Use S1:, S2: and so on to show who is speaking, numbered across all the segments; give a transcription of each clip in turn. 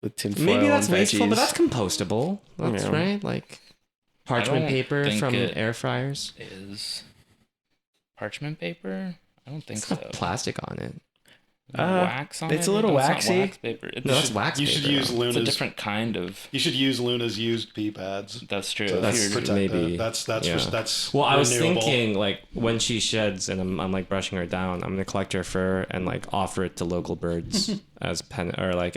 S1: with tinfoil.
S2: Maybe that's
S1: and
S2: wasteful,
S1: veggies.
S2: but that's compostable. That's right. Like parchment paper from air fryers.
S3: Is parchment paper? I don't think
S2: It's
S3: so.
S2: got plastic on it.
S3: Wax on it?
S1: It's a little
S3: No, it's not
S1: waxy.
S3: wax paper.
S2: No, that's wax
S4: You
S2: paper.
S4: should use
S3: It's a
S4: Luna's.
S3: different kind of.
S4: You should use Luna's used pee pads.
S3: That's true.
S4: To
S2: That's
S4: protect
S2: maybe-
S4: that. That's
S2: Well, I was
S4: renewable.
S2: thinking like when she sheds and I'm like brushing her down, I'm gonna collect her fur and like offer it to local birds as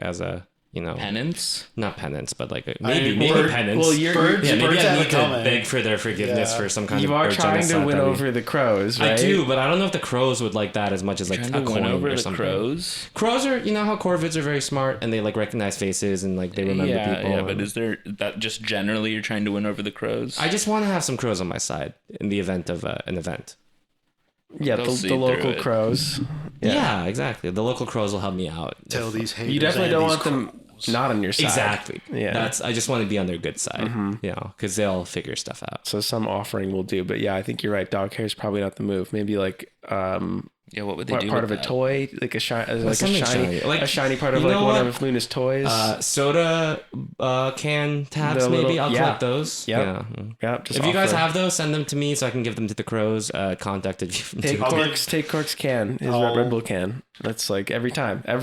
S2: as a
S3: penance.
S2: not penance, but like
S4: mean,
S2: maybe
S4: bird-
S2: penance.
S1: well, you're-
S4: Birds,
S2: maybe
S4: birds
S2: I
S4: have
S2: need
S4: it
S2: to
S4: coming.
S2: beg for their forgiveness
S4: Yeah.
S2: for some kind
S1: You
S2: of
S1: are
S2: bird
S1: trying to
S2: genocide
S1: win
S2: that we-
S1: over the crows, right?
S2: I do, but I don't know if the crows would like that as much as like
S3: Trying
S2: a
S3: to
S2: coin
S3: win over
S2: or
S3: the
S2: something.
S3: crows.
S2: Crows are, how corvids are very smart and they like recognize faces and like they remember people.
S3: Yeah, but
S2: and-
S3: is there that just generally you're trying to win over the crows?
S2: I just want to have some crows on my side in the event of an event.
S1: Yeah,
S3: They'll see
S1: the local
S3: through it.
S1: crows.
S2: Yeah, exactly. The local crows will help me out.
S4: Tell these haters.
S1: You definitely
S4: and
S1: don't
S4: these
S1: want them
S4: crows.
S1: not on your side.
S2: Exactly.
S1: Yeah.
S2: I just want to be on their good side, because they'll figure stuff out.
S1: So some offering will do, but yeah, I think you're right. Dog hair is probably not the move. Maybe like
S3: what would they do?
S1: part of
S3: with
S1: a
S3: that?
S1: toy, like a shiny,
S2: something shiny. Like,
S1: a shiny part of
S2: you
S1: like
S2: know
S1: one
S2: what?
S1: of Luna's toys.
S2: Soda can tabs,
S1: The
S2: maybe.
S1: little-
S2: I'll
S1: yeah.
S2: collect those.
S1: Yep.
S2: Yeah.
S1: yeah, just
S2: If you guys
S1: offer.
S2: have those, send them to me so I can give them to the crows. Contacted you.
S1: Take
S2: too.
S1: Cork's can, his
S4: I'll-
S1: Red Bull can. That's like every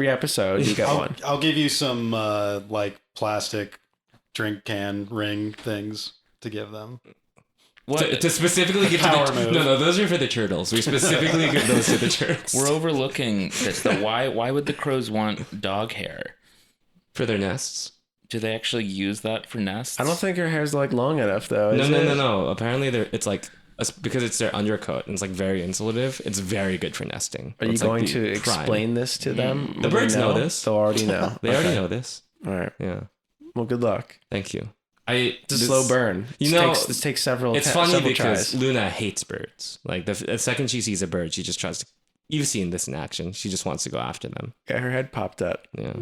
S1: episode you get one.
S4: I'll give you some like plastic drink can ring things to give them.
S3: What?
S2: To specifically give
S4: Power
S2: to the
S4: move.
S2: no, those are for the turtles. We specifically give those to the turtles
S3: We're overlooking this. Why would the crows want dog hair?
S2: for their nests.
S3: Do they actually use that for nests?
S1: I don't think her hair's like long enough though.
S2: No,
S1: is
S2: no,
S1: it?
S2: no, no. Apparently, it's like because it's their undercoat and it's like very insulative. It's very good for nesting.
S1: Are you
S2: It's like
S1: going
S2: the
S1: to
S2: prime.
S1: explain this to them?
S2: The
S1: Will they
S2: birds know this.
S1: They'll already know.
S2: They already
S1: Okay.
S2: know this.
S1: All right.
S2: Yeah.
S1: Well, good luck.
S2: Thank you.
S1: It's a slow burn. This takes several.
S2: It's funny
S1: several
S2: because
S1: tries.
S2: Luna hates birds. Like the second she sees a bird, she just tries to. You've seen this in action. She just wants to go after them.
S1: Yeah, her head popped up.
S2: Yeah,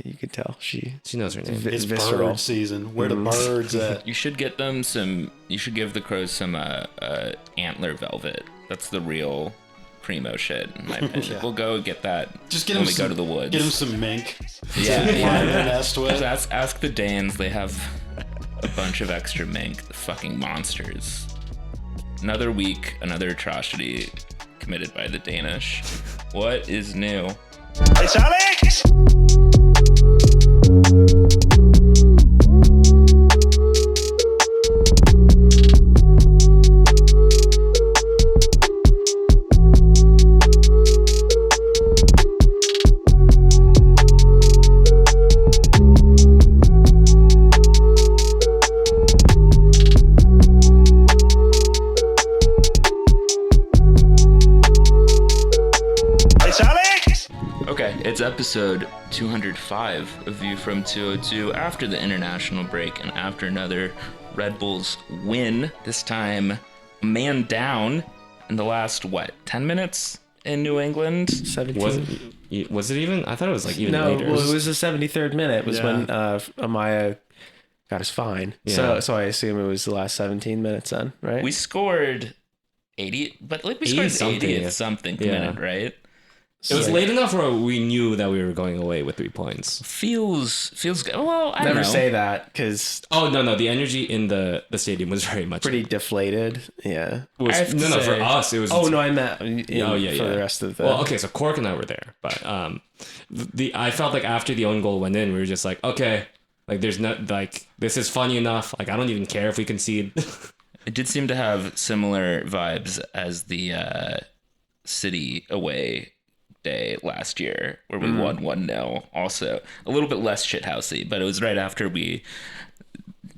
S1: You could tell she
S2: she knows her name.
S4: It's
S1: visceral.
S4: bird season. Where the birds at?
S3: You should get them some. You should give the crows some antler velvet. That's the real primo shit, in my opinion.
S4: Yeah.
S3: We'll go get that.
S4: Just get
S3: when
S4: them
S3: we
S4: some,
S3: go to the woods.
S4: Get them some mink.
S3: Yeah,
S4: to
S3: yeah.
S4: line their nest with.
S3: Ask the Danes. They have a bunch of extra mink. The fucking monsters. Another week, another atrocity committed by the Danish. What is new?
S5: It's Alex! It's Alex!
S3: Okay, it's episode 205 of View from 202 after the international break and after another Red Bulls win. This time, a man down in the last, 10 minutes in New England?
S1: 17.
S2: Was it even? I thought it was like even
S1: No,
S2: later.
S1: well, it was the 73rd minute. Was
S4: Yeah.
S1: when Amaya got us fine.
S2: Yeah.
S1: So I assume it was the last 17 minutes then, right?
S3: We scored 80, but like we
S2: 80
S3: scored
S2: something,
S3: 80
S2: yeah.
S3: something
S2: Yeah.
S3: minute, right?
S2: It was late enough where we knew that we were going away with 3 points.
S3: Feels good. Well, I don't
S1: Never
S3: know.
S1: say that because
S2: Oh no, the energy in the stadium was very much
S1: pretty deflated. Yeah.
S2: was,
S3: I have to
S2: no, for
S3: say-
S2: us it was.
S1: Oh no, I meant for
S2: yeah.
S1: the rest of the.
S2: Well, okay, so Cork and I were there, but I felt like after the own goal went in, we were just like, okay, like there's not like this is funny enough. Like I don't even care if we concede.
S3: It did seem to have similar vibes as the City away day last year where we won 1-0. Also a little bit less shithousey, but it was right after we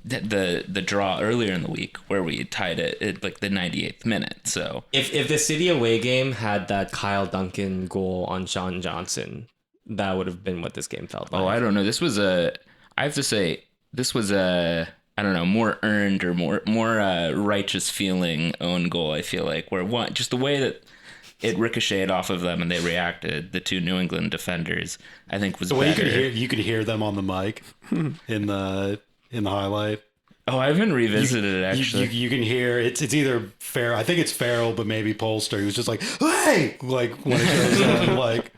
S3: the draw earlier in the week where we tied it at like the 98th minute. So
S2: If the City away game had that Kyle Duncan goal on Sean Johnson, that would have been what this game felt like.
S3: oh, I don't know. I have to say this was a I don't know, more earned or more righteous feeling own goal. I feel like where one just the way that it ricocheted off of them and they reacted. The two New England defenders, I think, was
S4: The way
S3: better.
S4: you could hear them on the mic in the highlight.
S3: Oh, I haven't revisited it actually.
S4: You can hear it's either Farrell. I think it's Farrell, but maybe Polster. He was just like, "Hey!" Like when it goes on, like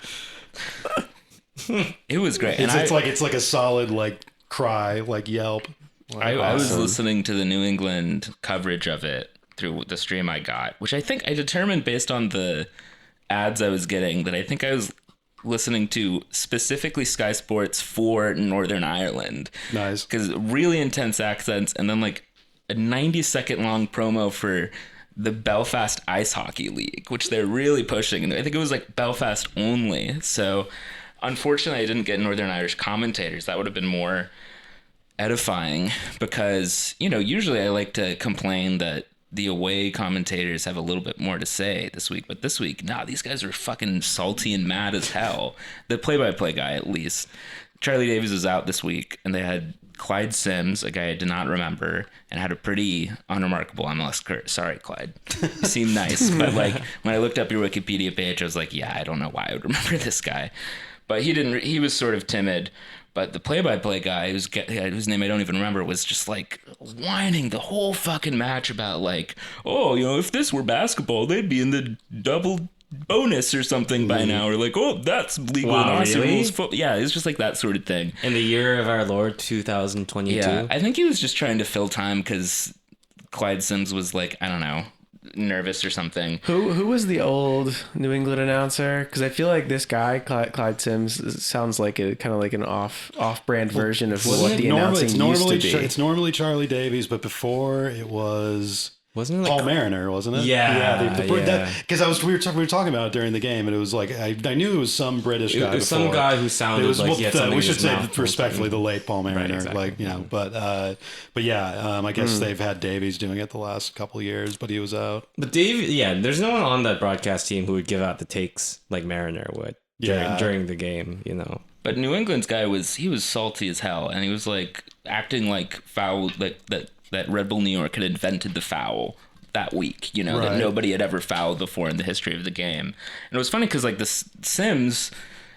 S3: It was great. And
S4: It's like a solid like cry, like yelp.
S3: I was listening to the New England coverage of it through the stream I got, which I think I determined based on the ads I was getting that I think I was listening to specifically Sky Sports for Northern Ireland.
S4: Nice.
S3: Because really intense accents, and then like a 90-second long promo for the Belfast Ice Hockey League, which they're really pushing. And I think it was like Belfast only. So unfortunately, I didn't get Northern Irish commentators. That would have been more edifying because, you know, usually I like to complain that the away commentators have a little bit more to say this week, but this week, nah, these guys are fucking salty and mad as hell. The play-by-play guy, at least. Charlie Davies was out this week, and they had Clyde Sims, a guy I did not remember, and had a pretty unremarkable MLS career. Sorry, Clyde. You seem nice, but like when I looked up your Wikipedia page, I was like, yeah, I don't know why I would remember this guy. But he didn't. He was sort of timid. But the play-by-play guy, whose name I don't even remember, was just like whining the whole fucking match about like, oh, you know, if this were basketball, they'd be in the double bonus or something by now, or like, oh, that's legal in Aussie rules. Yeah, it's just like that sort of thing.
S2: In the year of our Lord 2022.
S3: Yeah, I think he was just trying to fill time because Clyde Sims was like, I don't know, nervous or something.
S1: Who was the old New England announcer? Because I feel like this guy Clyde Sims sounds like a kind of like an off-brand version of what the announcing used to be.
S4: It's normally Charlie Davies, but before it was
S2: Wasn't it like
S4: Paul Mariner, wasn't it?
S2: Yeah,
S4: because we were talking about it during the game, and it was like I knew it was some British guy.
S2: It was some guy who sounded like he had something
S4: we should
S2: in his
S4: say
S2: mouth
S4: respectfully the late Paul Mariner,
S2: Right, exactly.
S4: like, you know. But yeah, I guess they've had Davies doing it the last couple of years, but he was out.
S2: But there's no one on that broadcast team who would give out the takes like Mariner would during the game, you know.
S3: But New England's guy was salty as hell, and he was like acting like foul, like that Red Bull New York had invented the foul that week, you know, that nobody had ever fouled before in the history of the game. And it was funny because like the Sims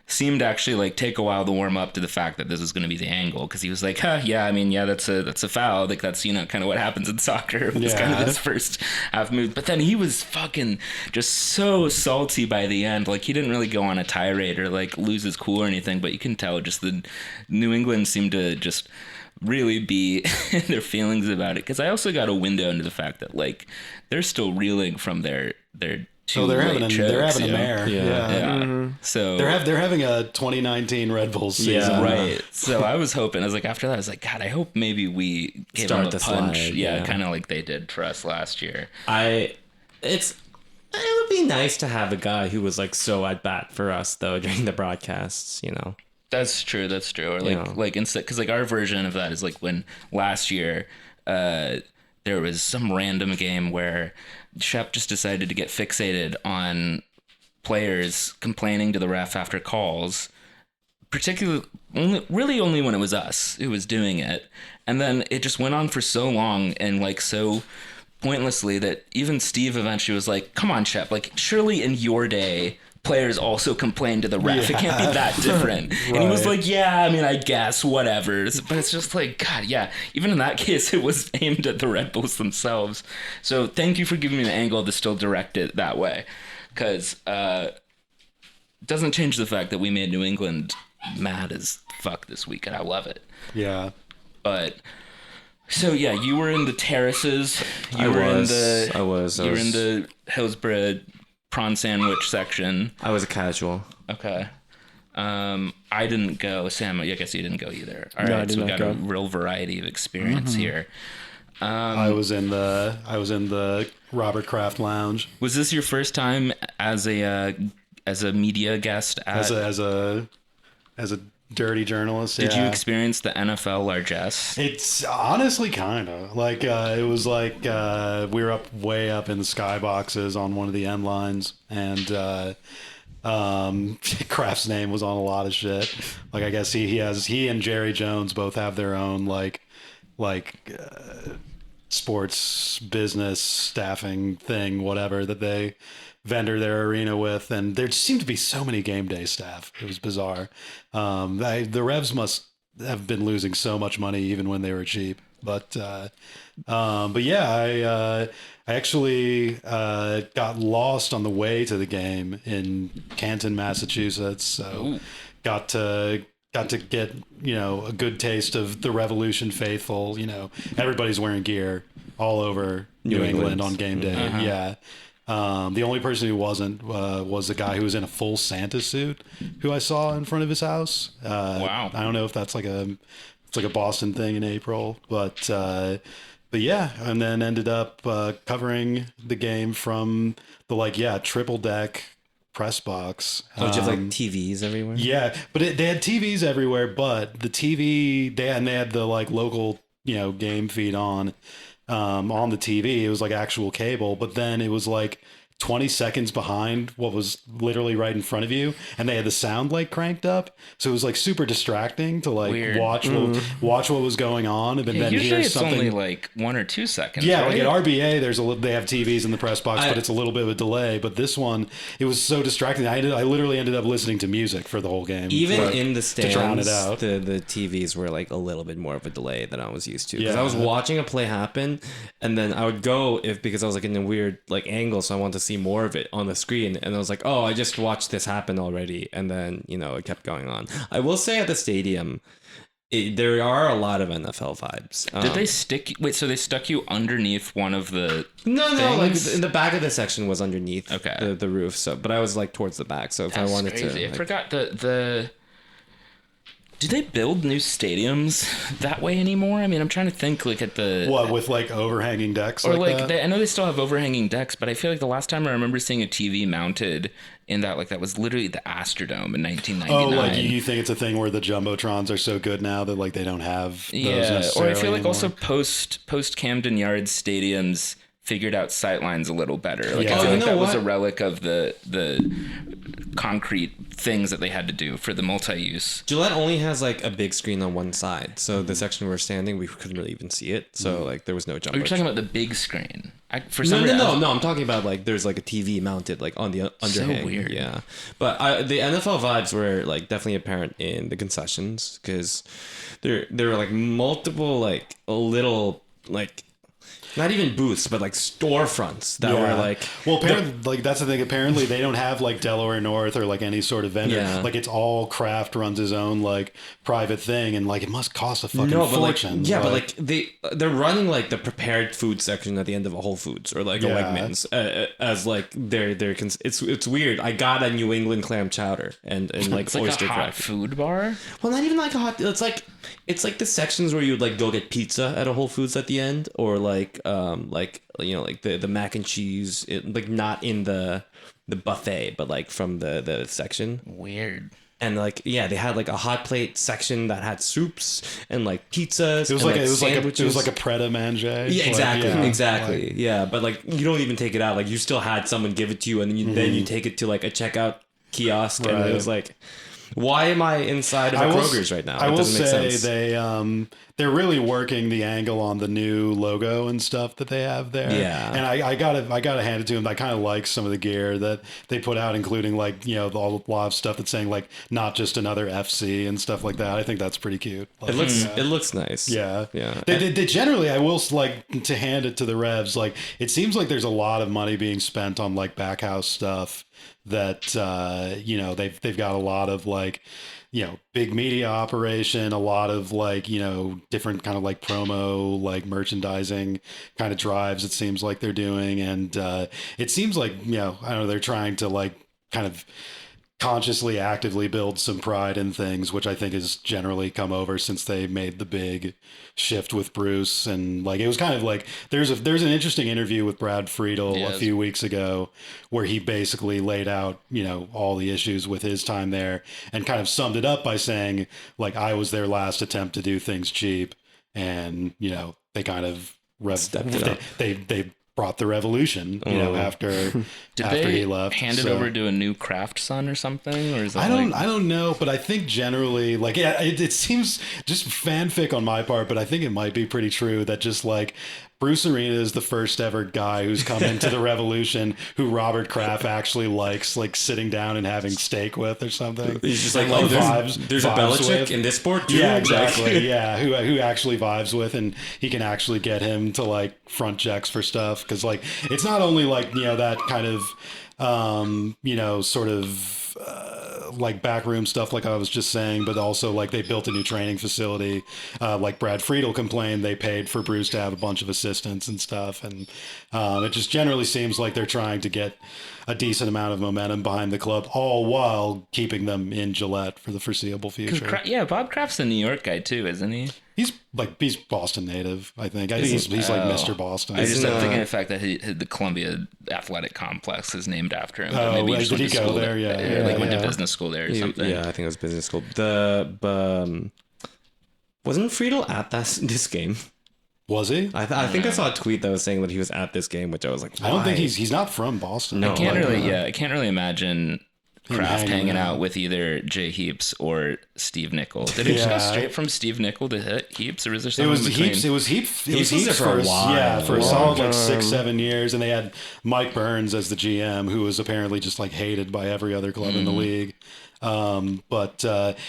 S3: seemed to actually like take a while to warm up to the fact that this was going to be the angle, because he was like, that's a foul, like that's, you know, kind of what happens in soccer. It was kind of his first half move, but then he was fucking just so salty by the end. Like he didn't really go on a tirade or like lose his cool or anything, but you can tell just the New England seemed to just really be in their feelings about it. Because I also got a window into the fact that like they're still reeling from their two
S4: they're
S3: late
S4: having a
S3: know?
S4: mare.
S3: Yeah.
S1: Mm-hmm.
S3: So
S4: they're having a 2019 Red Bull season.
S3: Yeah, right. So I was hoping, I was like, after that, I was like, God, I hope maybe we gave them a punch.
S2: Slide,
S3: yeah, kind of like they did for us last year.
S2: It would be nice to have a guy who was like so at bat for us though during the broadcasts, you know.
S3: That's true. Or like instead, because like our version of that is like when last year there was some random game where Shep just decided to get fixated on players complaining to the ref after calls, particularly only when it was us who was doing it, and then it just went on for so long and like so pointlessly that even Steve eventually was like, "Come on, Shep! Like surely in your day." Players also complain to the ref. It can't be that different. And he was like, yeah, I mean, I guess, whatever. But it's just like, God, yeah. Even in that case, it was aimed at the Red Bulls themselves. So thank you for giving me the angle to still direct it that way. Because it doesn't change the fact that we made New England mad as fuck this week, and I love it.
S4: Yeah.
S3: But... So yeah, you were in the terraces. You were in the Hillsborough prawn sandwich section.
S2: I was a casual.
S3: Okay. I didn't go. Sam, I guess you didn't go either. All right, so we got a real variety of experience here.
S4: I was in the Robert Kraft Lounge.
S3: Was this your first time as a media guest
S4: as a dirty journalist?
S3: Did you experience the NFL largesse?
S4: It's honestly kind of like it was like we were way up in the skyboxes on one of the end lines, and Kraft's name was on a lot of shit. Like I guess he and Jerry Jones both have their own like sports business staffing thing, whatever, that they vendor their arena with, and there seemed to be so many game day staff. It was bizarre. The Revs must have been losing so much money even when they were cheap. But yeah, I actually got lost on the way to the game in Canton, Massachusetts. So got to get, you know, a good taste of the Revolution faithful. You know, everybody's wearing gear all over New England on game day. Yeah. The only person who wasn't was the guy who was in a full Santa suit who I saw in front of his house.
S3: Wow.
S4: I don't know if that's like a Boston thing in April, but yeah, and then ended up covering the game from the triple deck press box.
S2: So just like TVs everywhere.
S4: Yeah, but they had TVs everywhere, but the TV they had the like local, you know, game feed on the TV. It was like actual cable, but then it was like 20 seconds behind what was literally right in front of you, and they had the sound like cranked up, so it was like super distracting to like
S3: Weird.
S4: watch what was going on, and then
S3: Usually
S4: hear
S3: it's
S4: something.
S3: only like 1 or 2 seconds.
S4: Yeah,
S3: right?
S4: like at RBA, they have TVs in the press box, but it's a little bit of a delay. But this one, it was so distracting. I literally ended up listening to music for the whole game,
S2: Even in the stands,
S4: to drown it out.
S2: the TVs were like a little bit more of a delay than I was used to. Because
S4: Yeah.
S2: I was watching a play happen, and then I would go because I was like in a weird like angle, so I wanted to see more of it on the screen, and I was like, oh, I just watched this happen already, and then, you know, it kept going on. I will say at the stadium, there are a lot of NFL vibes.
S3: Did they stick? Wait, so they stuck you underneath one of the?
S2: No, like
S3: things?
S2: in the back of the section was underneath
S3: Okay.
S2: the roof. So, but I was like towards the back. So if
S3: That's
S2: I wanted
S3: crazy.
S2: to,
S3: I
S2: like,
S3: forgot the. Do they build new stadiums that way anymore? I mean, I'm trying to think like at the
S4: What, with like overhanging decks
S3: or
S4: like that?
S3: I know they still have overhanging decks, but I feel like the last time I remember seeing a TV mounted in that was literally the Astrodome in 1999.
S4: Oh, like you think it's a thing where the jumbotrons are so good now that like they don't have those
S3: Yeah, or I
S4: necessarily
S3: feel like
S4: anymore?
S3: also post Camden Yards stadiums figured out sightlines a little better. Like
S4: Yeah.
S3: I feel
S2: Oh,
S3: like
S2: you
S3: that
S2: know
S3: was a
S2: what?
S3: relic of the concrete things that they had to do for the multi-use.
S2: Gillette only has like a big screen on one side, so the section we're standing, we couldn't really even see it. So like there was no jump.
S3: Are you talking about the big screen? For
S2: No,
S3: some
S2: no,
S3: reason,
S2: no, no. I'm talking about like there's like a TV mounted like on the underhang.
S3: weird.
S2: Yeah, but the NFL vibes were like definitely apparent in the concessions because there were like multiple like little like. Not even booths, but like storefronts that were like.
S4: Well, apparently, like that's the thing. Apparently, they don't have like Delaware North or like any sort of vendor.
S2: Yeah.
S4: Like it's all Kraft runs his own like private thing, and like it must cost a fucking
S2: No, but like,
S4: fortune.
S2: yeah, but like they're running like the prepared food section at the end of a Whole Foods or like a
S4: Yeah.
S2: Wegmans as like it's weird. I got a New England clam chowder and like
S3: it's like
S2: oyster
S3: a hot
S2: crack.
S3: food bar.
S2: Well, not even like a hot. It's like the sections where you would like go get pizza at a Whole Foods at the end, or like you know like the mac and cheese, like not in the buffet, but like from the section.
S3: Weird.
S2: And like yeah, they had like a hot plate section that had soups and like pizzas.
S4: it was
S2: and,
S4: like it was like a
S2: sandwiches.
S4: pret a manger.
S2: Yeah, exactly,
S4: Like, yeah,
S2: exactly.
S4: like-
S2: Yeah, but like you don't even take it out. Like you still had someone give it to you, and then you take it to like a checkout kiosk, and
S4: Right.
S2: it was like, why am I inside of a Kroger's right now?
S4: I
S2: It
S4: will
S2: doesn't make
S4: say
S2: sense.
S4: they're really working the angle on the new logo and stuff that they have there.
S2: Yeah.
S4: And I gotta hand it to them. I kind of like some of the gear that they put out, including like, you know, a lot of stuff that's saying like not just another FC and stuff like that. I think that's pretty cute. Like,
S2: It looks nice.
S4: yeah.
S2: Yeah.
S4: They generally, I will like to hand it to the Revs. Like it seems like there's a lot of money being spent on like backhouse stuff that, you know, they've got a lot of like, you know, big media operation, a lot of like, you know, different kind of like promo, like merchandising kind of drives. It seems like they're doing. And, it seems like, you know, I don't know, they're trying to like kind of consciously actively build some pride in things, which I think has generally come over since they made the big shift with Bruce. And like it was kind of like there's an interesting interview with Brad Friedel a few weeks ago where he basically laid out, you know, all the issues with his time there and kind of summed it up by saying like I was their last attempt to do things cheap, and you know they kind of
S2: Stepped it up.
S4: they brought the revolution, you know, after
S3: Did
S4: after
S3: they
S4: he left.
S3: hand it
S4: So-
S3: over to a new craft son or something, or is that
S4: I don't know, but I think generally, like, yeah, it seems just fanfic on my part, but I think it might be pretty true that just like Bruce Arena is the first ever guy who's come into the revolution who Robert Kraft actually likes, like sitting down and having steak with or something.
S2: He's just like,
S4: And,
S2: oh,
S4: vibes
S2: there's a
S4: with.
S2: Belichick in this sport too.
S4: Yeah,
S2: Like-
S4: exactly. Yeah, who actually vibes with, and he can actually get him to like front checks for stuff, because like it's not only like, you know, that kind of you know, sort of like backroom stuff, like I was just saying, but also like they built a new training facility. Like Brad Friedel complained, they paid for Bruce to have a bunch of assistants and stuff, and it just generally seems like they're trying to get a decent amount of momentum behind the club, all while keeping them in Gillette for the foreseeable future.
S3: Yeah, Bob Kraft's a New York guy too, isn't he?
S4: He's Boston native, I think. I think he's like Mr. Boston.
S3: I just thinking the fact that the Columbia Athletic Complex is named after him. But maybe
S4: did he go there?
S3: Went to business school there or something.
S2: Yeah, I think it was business school. Wasn't Friedel at this game?
S4: Was he?
S2: I think I saw a tweet that was saying that he was at this game, which I was like, why?
S4: I don't think he's not from Boston.
S2: No,
S3: I can't really imagine Kraft hanging out with either Jay Heaps or Steve Nickel. Did it just go straight from Steve Nickel to Heaps, or is there something in between?
S4: It was Heaps
S2: for a while.
S4: Yeah, for a solid like 6-7 years, and they had Mike Burns as the GM, who was apparently just like hated by every other club in the league. But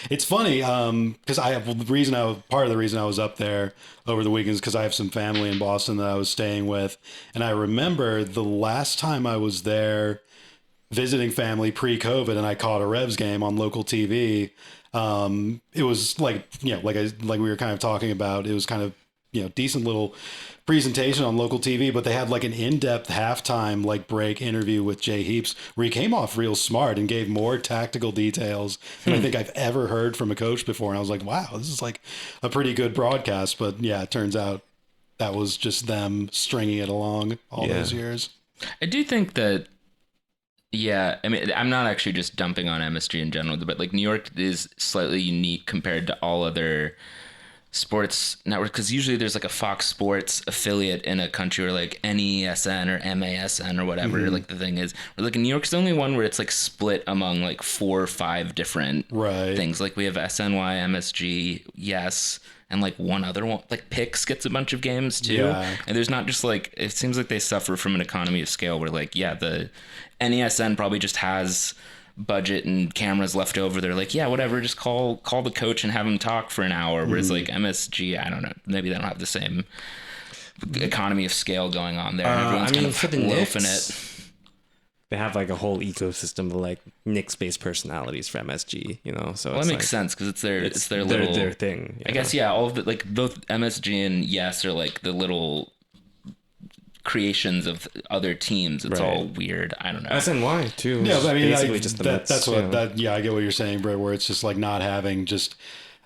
S4: it's funny because part of the reason I was up there over the weekends because I have some family in Boston that I was staying with, and I remember the last time I was there visiting family pre-COVID, and I caught a Revs game on local TV. It was like we were kind of talking about. It was kind of decent little presentation on local TV, but they had like an in-depth halftime like break interview with Jay Heaps where he came off real smart and gave more tactical details than I think I've ever heard from a coach before. And I was like, wow, this is like a pretty good broadcast. But yeah, it turns out that was just them stringing it along all those years.
S3: I do think that. Yeah, I mean, I'm not actually just dumping on MSG in general, but like New York is slightly unique compared to all other sports networks because usually there's like a Fox Sports affiliate in a country or like NESN or MASN or whatever like the thing is. Or like in New York, it's the only one where it's like split among like 4 or 5 different things. Like we have SNY, MSG, Yes, and like one other one, like Pix gets a bunch of games too. Yeah. And there's not just like, it seems like they suffer from an economy of scale where like, yeah, the NESN probably just has budget and cameras left over. They're like, yeah, whatever, just call the coach and have him talk for an hour. Whereas like MSG, I don't know, maybe they don't have the same economy of scale going on there. Everyone's kind of
S2: for the
S3: loafing
S2: Knicks,
S3: it.
S2: They have like a whole ecosystem of like Knicks-based personalities for MSG, So
S3: that makes sense because it's their little
S2: their thing.
S3: I guess all of it, like both MSG and Yes are like the little creations of other teams. It's all weird. I don't know.
S2: SNY too.
S4: Yeah, but I mean,
S2: basically just the Mets,
S4: that's what that. Yeah, I get what you're saying, Brett. Where it's just like not having just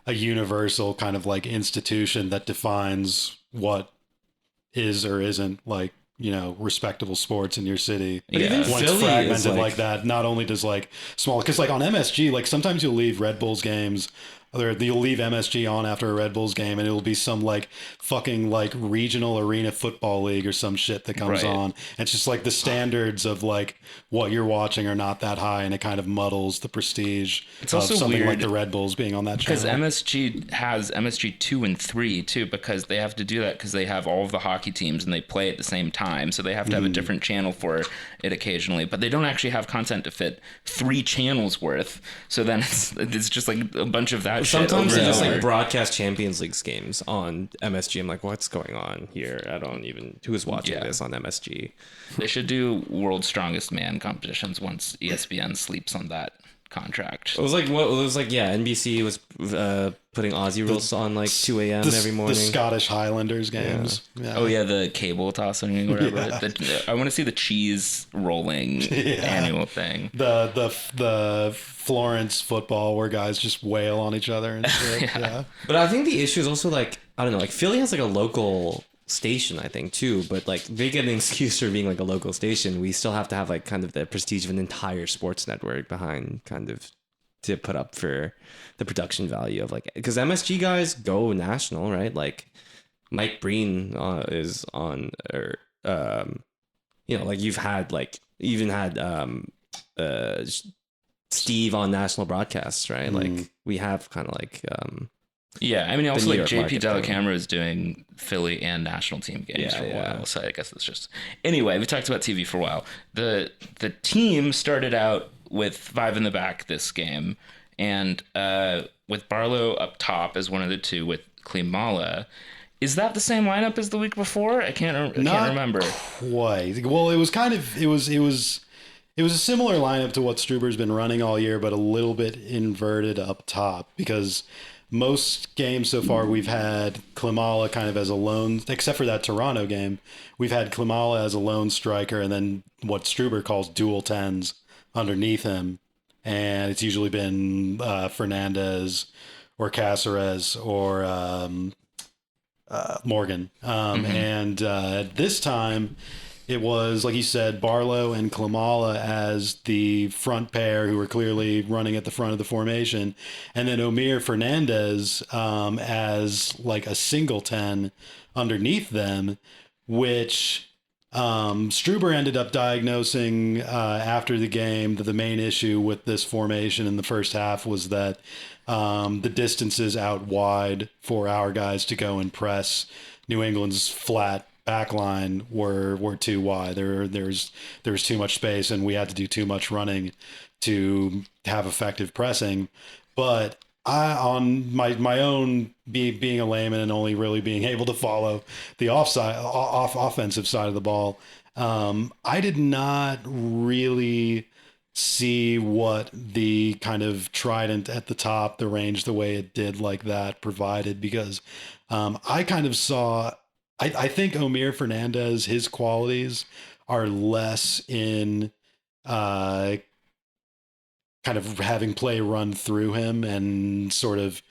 S4: a universal kind of like institution that defines what is or isn't like respectable sports in your city.
S2: But even
S4: when
S2: Philly
S4: it's fragmented
S2: is
S4: like that, not only does like small, because like on MSG, like sometimes you'll leave Red Bulls games. You'll leave MSG on after a Red Bulls game and it'll be some like fucking like regional arena football league or some shit that comes on. And it's just like the standards of like what you're watching are not that high and it kind of muddles the prestige
S3: it's
S4: of
S3: also
S4: something
S3: weird
S4: like the Red Bulls being on that channel.
S3: Because MSG has MSG 2 and 3 too, because they have to do that because they have all of the hockey teams and they play at the same time. So they have to have a different channel for it occasionally, but they don't actually have content to fit 3 channels worth. So then it's just like a bunch of that.
S2: Sometimes they just like broadcast Champions League games on MSG. I'm like, what's going on here? Who's watching this on MSG?
S3: They should do World's Strongest Man competitions once ESPN sleeps on that contract.
S2: It was like NBC was putting Aussie rules on like 2 a.m. every morning.
S4: The Scottish Highlanders games.
S3: Yeah. Oh yeah, the cable tossing or whatever. I want to see the cheese rolling annual thing.
S4: The Florence football where guys just wail on each other and shit.
S2: But I think the issue is also like, I don't know, like Philly has like a local station, I think too, but like they get an excuse for being like a local station. We still have to have like kind of the prestige of an entire sports network behind kind of to put up for the production value of like, because MSG guys go national, right? Like Mike Breen is on, or like you've had like even had Steve on national broadcasts, right? Like we have kind of like
S3: I mean, also like JP Dellacamera is doing Philly and national team games for a while. So I guess it's just, anyway, we talked about TV for a while. The team started out with 5 in the back this game, and with Barlow up top as one of the 2 with Klimala. Is that the same lineup as the week before? I can't remember.
S4: Quite. Well, it was kind of it It was a similar lineup to what Struber's been running all year, but a little bit inverted up top, because most games so far we've had Klimala kind of as a lone, except for that Toronto game, we've had Klimala as a lone striker and then what Struber calls dual tens underneath him. And it's usually been Fernandez or Caceres or Morgan. And this time it was, like you said, Barlow and Klimala as the front pair who were clearly running at the front of the formation. And then Omir Fernandez as like a single 10 underneath them, which Struber ended up diagnosing after the game that the main issue with this formation in the first half was that the distances out wide for our guys to go and press New England's flat back line were too wide. There was too much space, and we had to do too much running to have effective pressing. But on my own, being a layman and only really being able to follow the offensive side of the ball, I did not really see what the kind of trident at the top, the range, the way it did like that provided, because I kind of saw, I think Omir Fernandez, his qualities are less in kind of having play run through him and sort of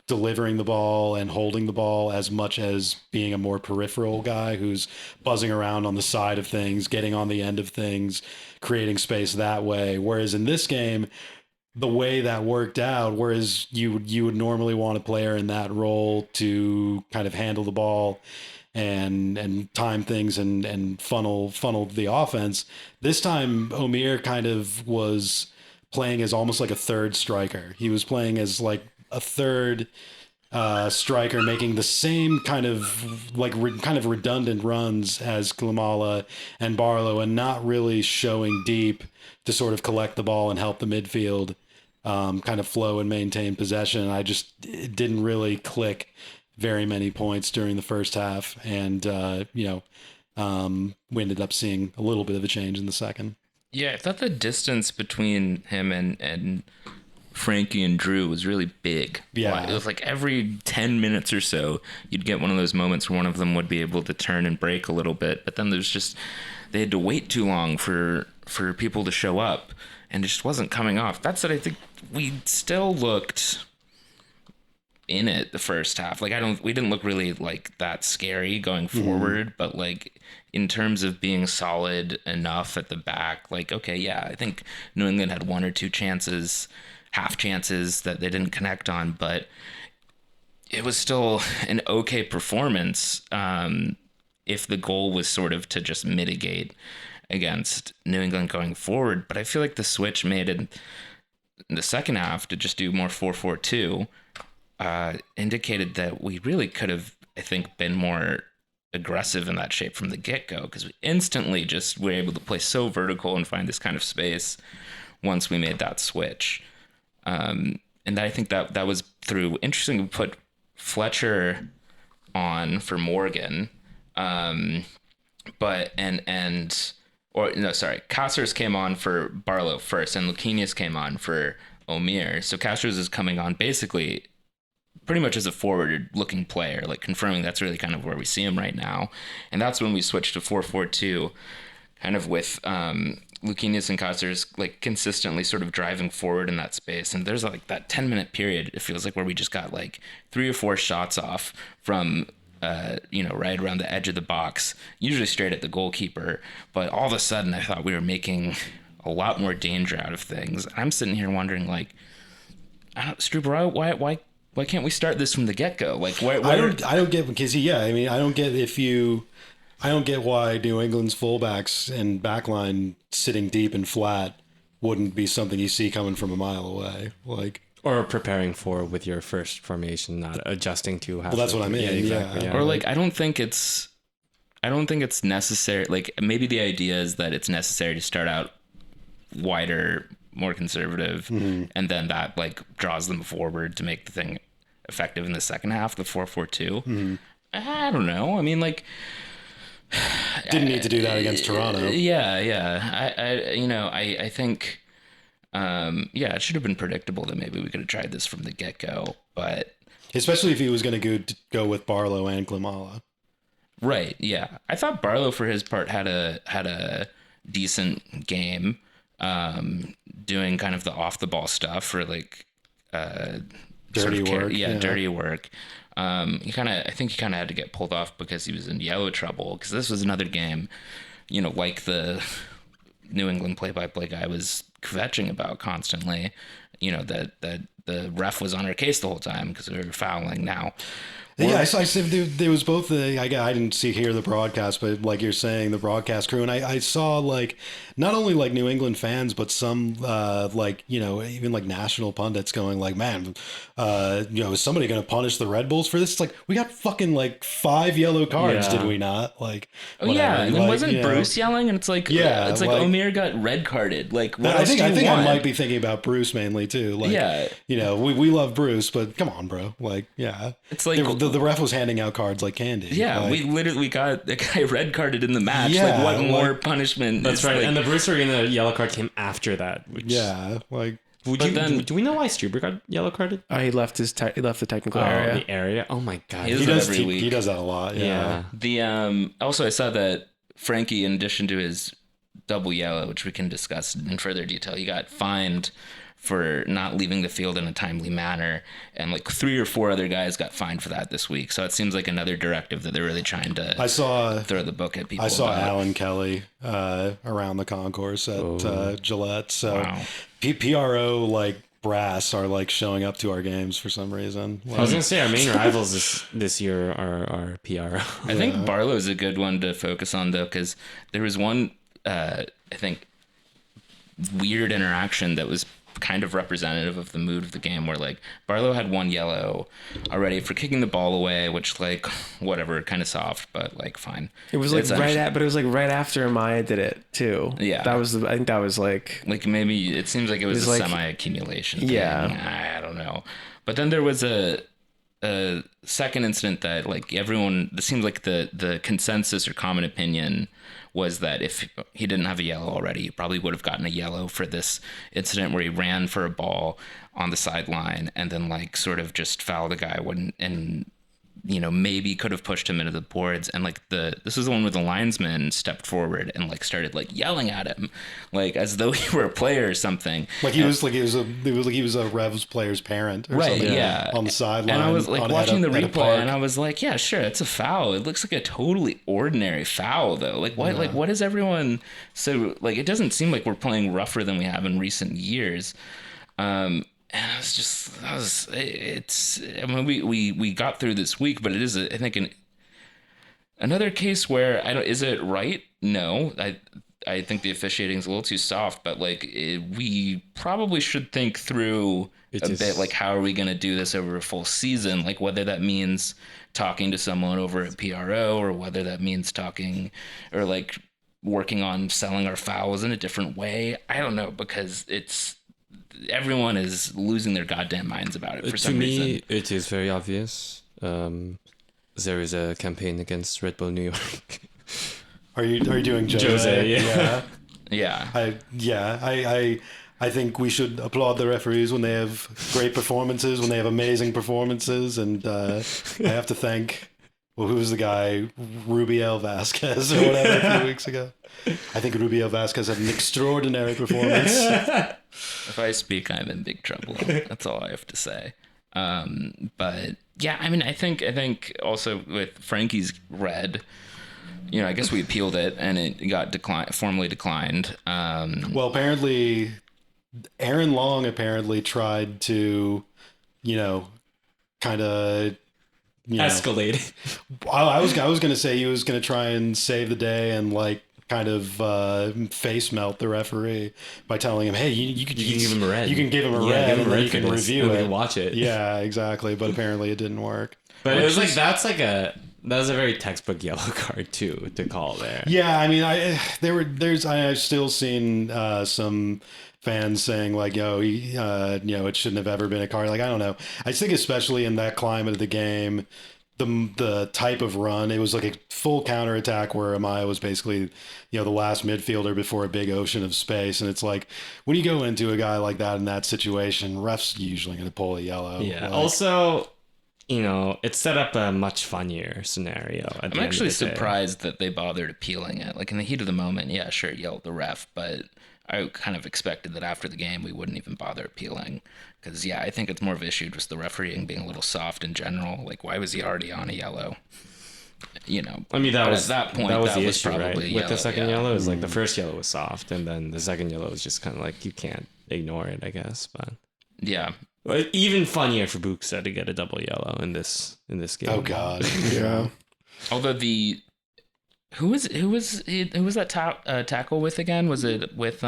S4: delivering the ball and holding the ball, as much as being a more peripheral guy who's buzzing around on the side of things, getting on the end of things, creating space that way. Whereas in this game, the way that worked out, whereas you would normally want a player in that role to kind of handle the ball and time things and funnel the offense, this time Omir kind of was playing as almost like a third striker. He was playing as like a third striker, making the same kind of redundant runs as Klimala and Barlow, and not really showing deep to sort of collect the ball and help the midfield kind of flow and maintain possession. It didn't really click very many points during the first half, and we ended up seeing a little bit of a change in the second.
S3: Yeah, I thought the distance between him and Frankie and Drew was really big.
S4: Yeah.
S3: It was like every 10 minutes or so, you'd get one of those moments where one of them would be able to turn and break a little bit, but then they had to wait too long for people to show up, and it just wasn't coming off. That said, I think we still looked in it the first half. Like, we didn't look really like that scary going forward, but like in terms of being solid enough at the back, like, okay, yeah, I think New England had one or two half chances that they didn't connect on, but it was still an okay performance if the goal was sort of to just mitigate against New England going forward. But I feel like the switch made in the second half to just do more 4-4-2 indicated that we really could have, I think, been more aggressive in that shape from the get-go, because we instantly just were able to play so vertical and find this kind of space once we made that switch. And I think that was through, interesting, we put Fletcher on for Morgan, Caceres came on for Barlow first, and Luquinhas came on for Omir. So Caceres is coming on basically pretty much as a forward-looking player, like confirming that's really kind of where we see him right now. And that's when we switched to 4-4-2, kind of with Luquinhas and Caceres like consistently sort of driving forward in that space. And there's like that 10-minute period, it feels like, where we just got like 3 or 4 shots off from right around the edge of the box, usually straight at the goalkeeper. But all of a sudden, I thought we were making a lot more danger out of things. I'm sitting here wondering, like, Struber, why can't we start this from the get-go? Like, why
S4: I don't get, because I don't get why New England's fullbacks and backline sitting deep and flat wouldn't be something you see coming from a mile away. Like,
S2: or preparing for with your first formation, not adjusting to.
S4: Well, that's what I mean.
S2: Yeah, exactly.
S3: Or like, I don't think it's necessary. Like, maybe the idea is that it's necessary to start out wider, more conservative, and then that like draws them forward to make the thing effective in the second half, the 4-4-2. I don't know. I mean, like,
S4: Didn't need to do that against Toronto.
S3: I think, it should have been predictable that maybe we could have tried this from the get-go, but...
S4: Especially if he was going to go with Barlow and Klimala.
S3: Right, yeah. I thought Barlow, for his part, had a decent game, doing kind of the off-the-ball stuff for, like...
S4: dirty work.
S3: Dirty work. I think he kind of had to get pulled off because he was in yellow trouble, because this was another game, like the New England play-by-play guy was kvetching about constantly, that the ref was on our case the whole time because we were fouling now.
S4: Yeah, I said there was both I didn't hear the broadcast, but like you're saying, the broadcast crew, and I saw like not only like New England fans, but some even like national pundits going like, man, is somebody going to punish the Red Bulls for this? It's like, we got fucking like 5 yellow cards, did we not? Like,
S3: and then wasn't Bruce yelling? And it's like, Omir got red carded. Like, what else do you want?
S4: I might be thinking about Bruce mainly too. Like, we love Bruce, but come on, bro. Like,
S3: it's like.
S4: The ref was handing out cards like candy.
S3: Yeah,
S4: like,
S3: we literally got the guy red carded in the match. Yeah, like, what more punishment?
S2: That's right. Like, and the Bruce Arena yellow card came after that. Which,
S4: do
S2: we know why Stuber got yellow carded?
S1: He left the technical area.
S2: The area. Oh my god,
S3: he does every week.
S4: He does that a lot. Yeah.
S3: The also I saw that Frankie, in addition to his double yellow, which we can discuss in further detail, he got fined for not leaving the field in a timely manner, and like 3 or 4 other guys got fined for that this week. So it seems like another directive that they're really trying to throw the book at people.
S4: I saw Alan Kelly around the concourse at Gillette. So wow. PRO like brass are like showing up to our games for some reason.
S2: I was gonna say our main rivals this year are PRO.
S3: I think Barlow's a good one to focus on though, because there was one I think weird interaction that was kind of representative of the mood of the game, where like Barlow had 1 yellow already for kicking the ball away, which like whatever, kind of soft, but like fine.
S1: It was like right after Amaya did it too.
S3: Yeah,
S1: I think that was like
S3: maybe it seems like it was a semi-accumulation thing. I don't know. But then there was a second incident that like everyone, it seems like the consensus or common opinion was that if he didn't have a yellow already, he probably would have gotten a yellow for this incident where he ran for a ball on the sideline and then like sort of just fouled the guy and maybe could have pushed him into the boards. And like this is the one where the linesman stepped forward and like started like yelling at him, like as though he were a player or something. Like he was
S4: a Revs player's parent or something.
S3: Yeah.
S4: On the sideline.
S3: And I was like watching the replay and I was like, yeah, sure, it's a foul. It looks like a totally ordinary foul though. Like what? Yeah. Like what is everyone? So like it doesn't seem like we're playing rougher than we have in recent years. And we got through this week, but it is, I think, another case where is it right? No, I think the officiating is a little too soft, but like we probably should think through bit, like how are we going to do this over a full season? Like whether that means talking to someone over at PRO or whether that means talking or like working on selling our fouls in a different way. I don't know, because everyone is losing their goddamn minds about it for some reason.
S2: To me, it is very obvious. There is a campaign against Red Bull New York.
S4: Are you doing
S2: Jose?
S4: Yeah. I think we should applaud the referees when they have great performances, when they have amazing performances, and I have to thank who was the guy, Rubiel Vasquez or whatever, a few weeks ago. I think Rubiel Vasquez had an extraordinary performance.
S3: If I speak, I'm in big trouble. That's all I have to say. But yeah, I mean, I think also with Frankie's red, I guess we appealed it and it got formally declined.
S4: Well, apparently, Aaron Long tried to, kind of.
S2: Escalate.
S4: I was going to say he was going to try and save the day and like kind of face melt the referee by telling him, hey, you can give him a red. You can give him a red and then you can review it.
S2: Watch it.
S4: Yeah, exactly. But apparently it didn't work.
S2: But it was like that was a very textbook yellow card too to call there.
S4: Yeah, I mean, I've still seen some fans saying like, it shouldn't have ever been a card. Like, I don't know. I think especially in that climate of the game, the type of run. It was like a full counterattack where Amaya was basically, the last midfielder before a big ocean of space. And it's like, when you go into a guy like that in that situation, ref's usually going to pull a yellow.
S2: Yeah. Also, it set up a much funnier scenario.
S3: I'm actually surprised that they bothered appealing it. Like in the heat of the moment, yeah, sure, yell at the ref, but I kind of expected that after the game we wouldn't even bother appealing. Because, I think it's more of an issue just the refereeing being a little soft in general. Like, why was he already on a yellow?
S2: I mean, that was
S3: at that point,
S2: that was the issue,
S3: probably
S2: right?
S3: Yellow,
S2: With the second yellow, it was like the first yellow was soft, and then the second yellow was just kind of like you can't ignore it, I guess. But
S3: yeah,
S2: even funnier for Buxa to get a double yellow in this game.
S4: Oh God,
S1: Yeah.
S3: although who was that tackle with again? Was it with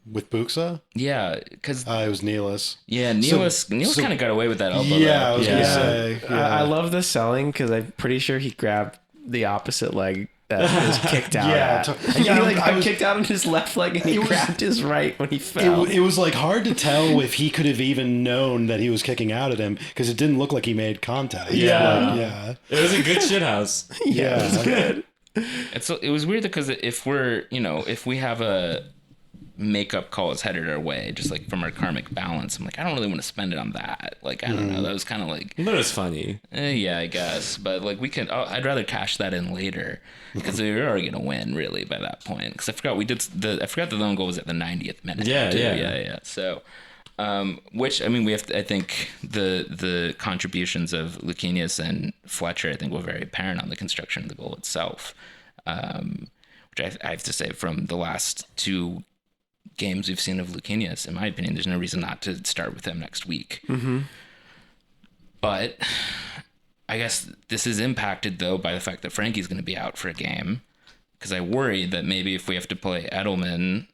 S4: with Buxa?
S3: Yeah, because
S4: It was Neelis.
S3: yeah, Neelis kind of got away with that elbow.
S4: Yeah, I was
S3: though.
S4: gonna say.
S1: I love the selling because I'm pretty sure he grabbed the opposite leg that was kicked out. He kicked out on his left leg and he grabbed his right when he fell.
S4: It was like hard to tell if he could have even known that he was kicking out at him because it didn't look like he made contact.
S2: Yeah. It was a good shithouse.
S1: Yeah, it was good.
S3: It was weird because if we have a makeup call is headed our way, just like from our karmic balance, I'm like, I don't really want to spend it on that. Like, I don't know. That was kind of like,
S2: But it was funny.
S3: yeah, I guess. But like, I'd rather cash that in later because we were already gonna win really by that point. Because I forgot the lone goal was at the 90th minute. Yeah. So, which I mean, I think the contributions of Luquinhas and Fletcher, I think, were very apparent on the construction of the goal itself. Which I have to say, from the last two games we've seen of Luquinhas, in my opinion, there's no reason not to start with him next week. Mm-hmm. But I guess this is impacted, though, by the fact that Frankie's going to be out for a game, because I worry that maybe if we have to play Edelman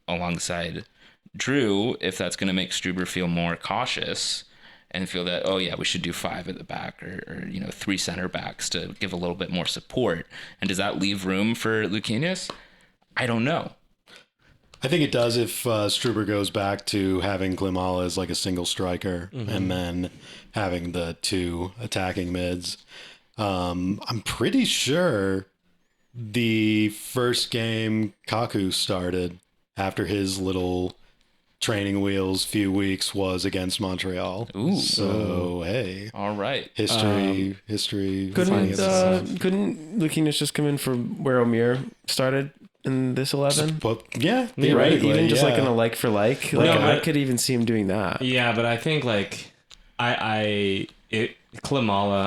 S3: alongside Drew, if that's going to make Struber feel more cautious and feel that, we should do 5 at the back or 3 center backs to give a little bit more support. And does that leave room for Luquinhas? I don't know.
S4: I think it does if Struber goes back to having Klimala as like a single striker and then having the 2 attacking mids. I'm pretty sure the first game Kaku started after his little training wheels few weeks was against Montreal.
S3: Ooh.
S4: So, hey.
S3: All right.
S4: History.
S1: Couldn't Luquinhas just come in for where O'Meara started in this 11?
S4: Yeah.
S1: Right? Even just like in a like for like. I could even see him doing that.
S2: Yeah, but I think like Klimala,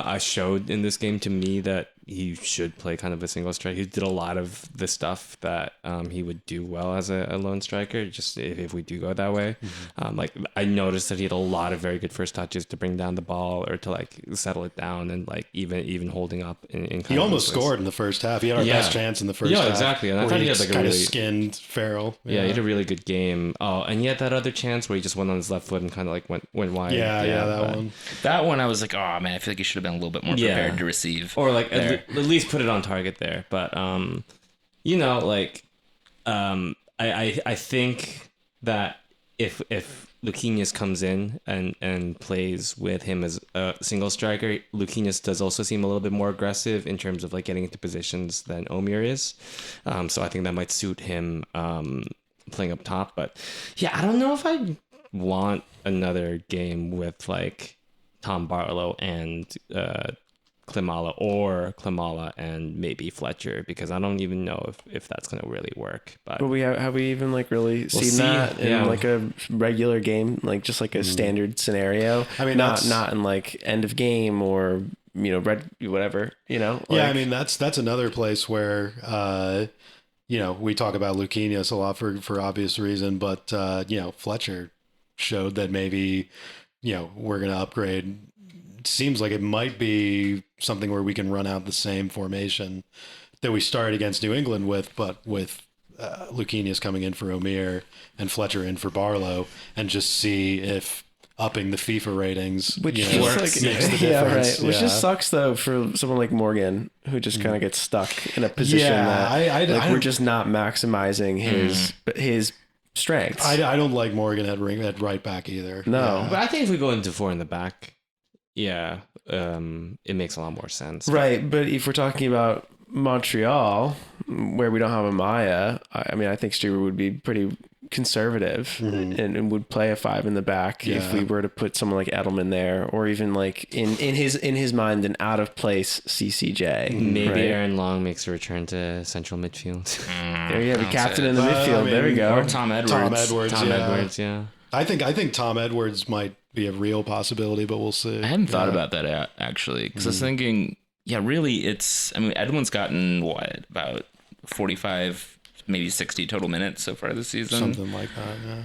S2: I showed in this game to me that he should play kind of a single striker. He did a lot of the stuff that he would do well as a lone striker, just if we do go that way. Like I noticed that he had a lot of very good first touches to bring down the ball or to like settle it down and like even holding up in
S4: he almost scored in the first half. He had our best chance in the first half.
S2: Yeah, exactly. And I thought he had like a really
S4: skinned Farrell.
S2: Yeah, he had a really good game. Oh, and he had that other chance where he just went on his left foot and kind of like went wide.
S3: That one I was like, oh man, I feel like he should have been a little bit more prepared to receive.
S2: Or like at least put it on target there. But I think that if Luquinhas comes in and plays with him as a single striker, Luquinhas does also seem a little bit more aggressive in terms of like getting into positions than O'Meara is. So I think that might suit him playing up top. But yeah, I don't know if I want another game with like Tom Barlow and Klimala and maybe Fletcher, because I don't even know if that's going to really work. But
S1: have we even like really seen that in like a regular game, like just like a standard scenario? I mean, not in like end of game or red whatever.
S4: I mean that's another place where we talk about Luquinhas a lot for obvious reason, but Fletcher showed that maybe we're going to upgrade. Seems like it might be something where we can run out the same formation that we started against New England with, but with Luquinhas coming in for O'Meara and Fletcher in for Barlow, and just see if upping the FIFA ratings
S1: makes the
S4: difference.
S1: Right. Which just sucks though for someone like Morgan, who just kind of gets stuck in a position that we're just not maximizing his strengths.
S4: I don't like Morgan at right back either.
S1: No,
S2: but I think if we go into 4 in the back, yeah, it makes a lot more sense.
S1: Right, but if we're talking about Montreal, where we don't have a Maya, I mean, I think Stuber would be pretty conservative and would play a 5 in the back if we were to put someone like Edelman there, or even like in his mind an out of place CCJ.
S2: Maybe
S1: right?
S2: Aaron Long makes a return to central midfield.
S1: There you have a captain in the midfield.
S4: I mean,
S1: there we go.
S3: Or Tom Edwards.
S4: Tom Edwards.
S2: Tom
S4: yeah.
S2: Edwards, yeah.
S4: I think Tom Edwards might be a real possibility, but we'll see.
S3: I hadn't thought about that actually, because I was thinking, yeah, really, Edwin's gotten about 45, maybe 60 total minutes so far this season.
S4: Something like that,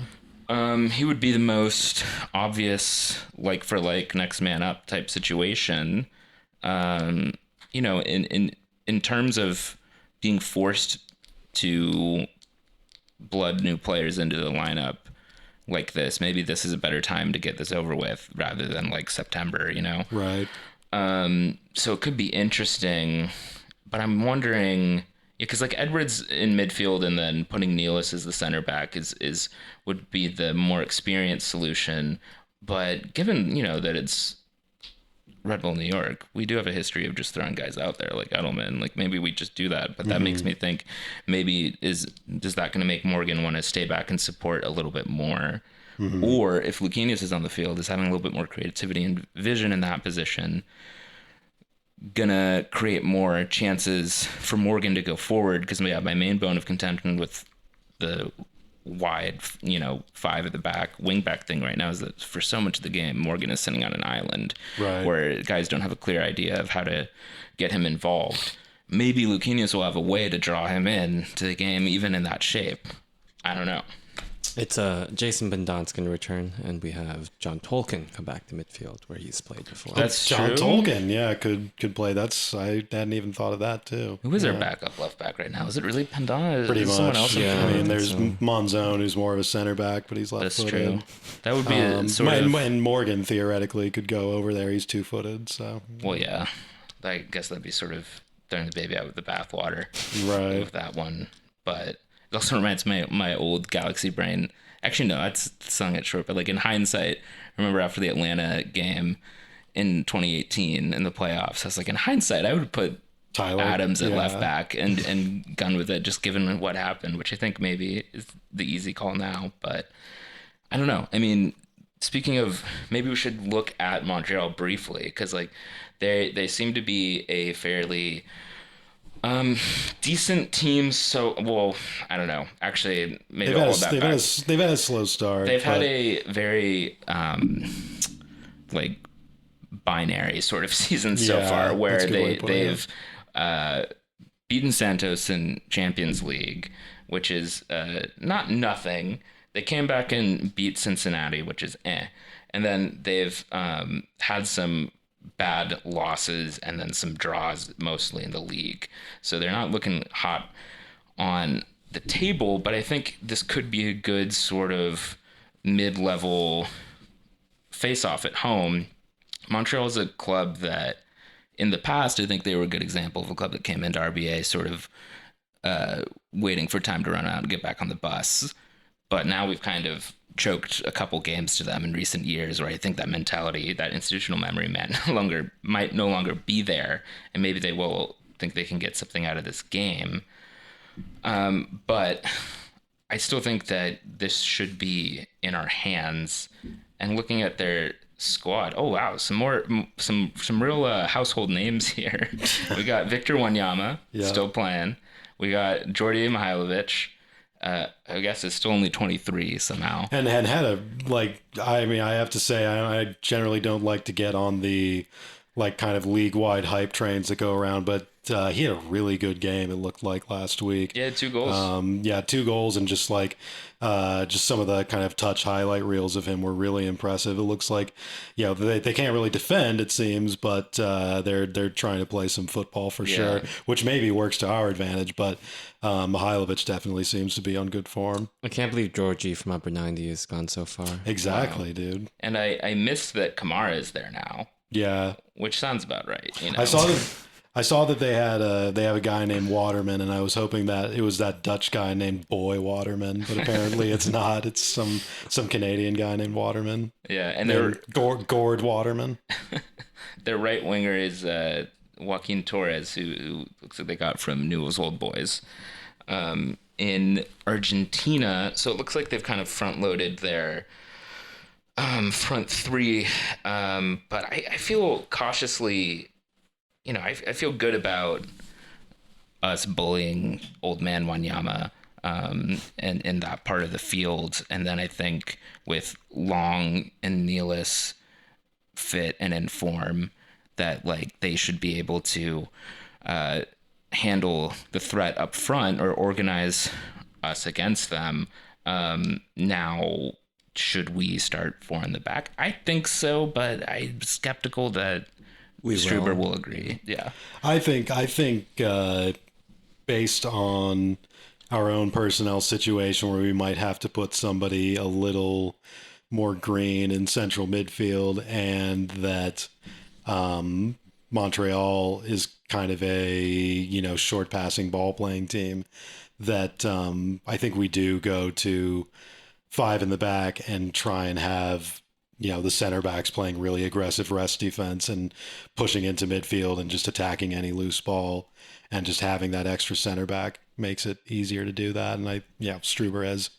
S4: yeah.
S3: He would be the most obvious like for like next man up type situation. You know, in terms of being forced to blood new players into the lineup like this, maybe this is a better time to get this over with rather than like September, you know?
S4: Right.
S3: So it could be interesting, but I'm wondering, because like Edwards in midfield and then putting Nealis as the center back would be the more experienced solution. But given, you know, that it's Red Bull New York, we do have a history of just throwing guys out there like Edelman. Like maybe we just do that, but that makes me think maybe is that going to make Morgan want to stay back and support a little bit more? Or if Luquinhas is on the field, is having a little bit more creativity and vision in that position gonna create more chances for Morgan to go forward? Because we have my main bone of contention with the wide, you know, 5 at the back, wing back thing right now is that for so much of the game, Morgan is sitting on an island where guys don't have a clear idea of how to get him involved. Maybe Luquinhas will have a way to draw him in to the game, even in that shape. I don't know.
S2: It's Jason Bendant's going to return, and we have John Tolkien come back to midfield where he's played before.
S3: That's
S4: John
S3: true.
S4: Tolkien, yeah, could play. I hadn't even thought of that too.
S3: Who is our backup left back right now? Is it really Pendant?
S4: Pretty
S3: Is
S4: much.
S3: someone else?
S4: Yeah. I mean, there's
S2: so.
S4: Monzone, who's more of a center back, but he's
S3: That's
S4: left-footed.
S3: true. That would be a sort of...
S4: And Morgan theoretically could go over there. He's 2-footed, so
S3: Well, yeah. I guess that'd be sort of throwing the baby out with the bathwater
S4: right.
S3: with that one. But it also reminds me of my old Galaxy brain. Actually, no, that's selling it short. But like in hindsight, I remember after the Atlanta game in 2018 in the playoffs, I was like, in hindsight, I would put
S4: Tyler
S3: Adams at left back and gun with it, just given what happened, which I think maybe is the easy call now. But I don't know. I mean, speaking of, maybe we should look at Montreal briefly, because like they seem to be a fairly decent team. So, well, I don't know. Actually, maybe
S4: they've
S3: all
S4: had,
S3: of that
S4: they've,
S3: back.
S4: had a, they've had a slow start.
S3: They've had a very like binary sort of season so
S4: Yeah,
S3: far, where
S4: that's a good way to put it,
S3: they've beaten Santos in Champions League, which is not nothing. They came back and beat Cincinnati, which is and then they've had some bad losses and then some draws mostly in the league. So they're not looking hot on the table, but I think this could be a good sort of mid-level face-off at home. Montreal is a club that in the past, I think they were a good example of a club that came into RBA sort of waiting for time to run out and get back on the bus. But now we've kind of choked a couple games to them in recent years, where I think that mentality, that institutional memory might no longer be there, and maybe they will think they can get something out of this game. But I still think that this should be in our hands. And looking at their squad, oh wow, some real household names here. We got Victor Wanyama still playing. We got Jordi Mihailovic. I guess it's still only 23 somehow.
S4: And had a, like, I mean, I have to say, I generally don't like to get on the, like, kind of league-wide hype trains that go around, but he had a really good game, it looked like, last week.
S3: Yeah, 2 goals.
S4: 2 goals, and just some of the kind of touch highlight reels of him were really impressive. It looks like, you know, they can't really defend, it seems, but they're trying to play some football for sure, which maybe works to our advantage, but Mihailovic definitely seems to be on good form.
S2: I can't believe Georgie from Upper 90 has gone so far.
S4: Exactly, dude.
S3: And I missed that Kamara is there now.
S4: Yeah.
S3: Which sounds about right. You know?
S4: I saw that they have a guy named Waterman, and I was hoping that it was that Dutch guy named Boy Waterman, but apparently it's not. It's some Canadian guy named Waterman.
S3: Yeah, and
S4: Gord Waterman.
S3: their right winger is Joaquin Torres, who looks like they got from Newell's Old Boys. In Argentina, so it looks like they've kind of front-loaded their front three, but I feel cautiously... I feel good about us bullying old man Wanyama in that part of the field. And then I think with Long and Nealis fit and in form, that like they should be able to handle the threat up front or organize us against them. Now, should we start 4 in the back? I think so, but I'm skeptical that Struber will agree. Yeah.
S4: I think based on our own personnel situation where we might have to put somebody a little more green in central midfield, and that Montreal is kind of a, short passing ball playing team, that I think we do go to 5 in the back and try and have the center backs playing really aggressive rest defense and pushing into midfield and just attacking any loose ball, and just having that extra center back makes it easier to do that. And Struber has